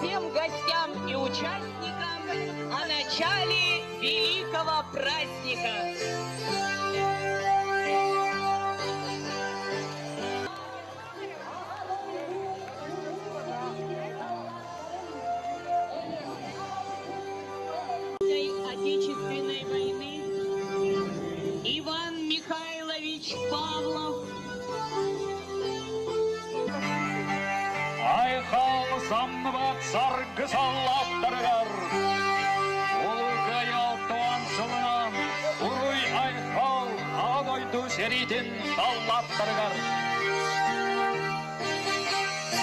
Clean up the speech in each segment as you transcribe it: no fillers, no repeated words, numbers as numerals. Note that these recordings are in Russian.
всем гостям и участникам о начале великого праздника. Отечественной войны Иван Михайлович Павлов. Айхал замнова царгы салаттаргар, улгая туан сылынан, уруй айхал агойду серитин салаттаргар.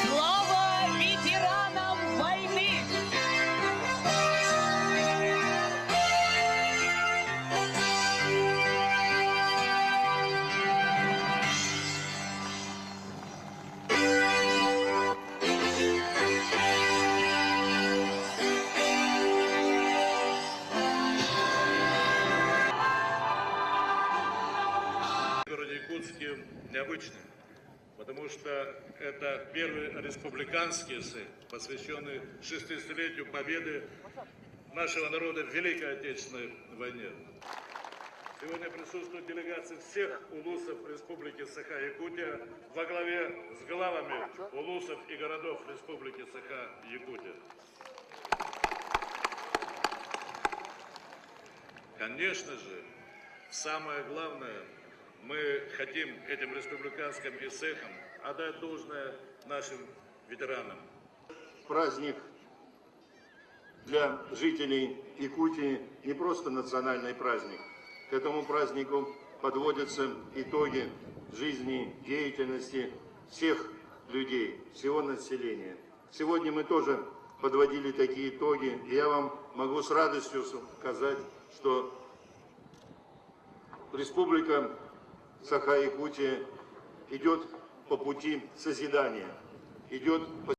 Слава ветеранам войны! Якутске необычным, потому что это первый республиканский эссе, посвященный 60-летию победы нашего народа в Великой Отечественной войне. Сегодня присутствуют делегации всех улусов Республики Саха-Якутия во главе с главами улусов и городов Республики Саха-Якутия. Конечно же, самое главное, мы хотим этим республиканским эссеям отдать должное нашим ветеранам. Праздник для жителей Якутии не просто национальный праздник. К этому празднику подводятся итоги жизни, деятельности всех людей, всего населения. Сегодня мы тоже подводили такие итоги, и я вам могу с радостью сказать, что Республика Саха-Якутия идет по пути созидания, идет по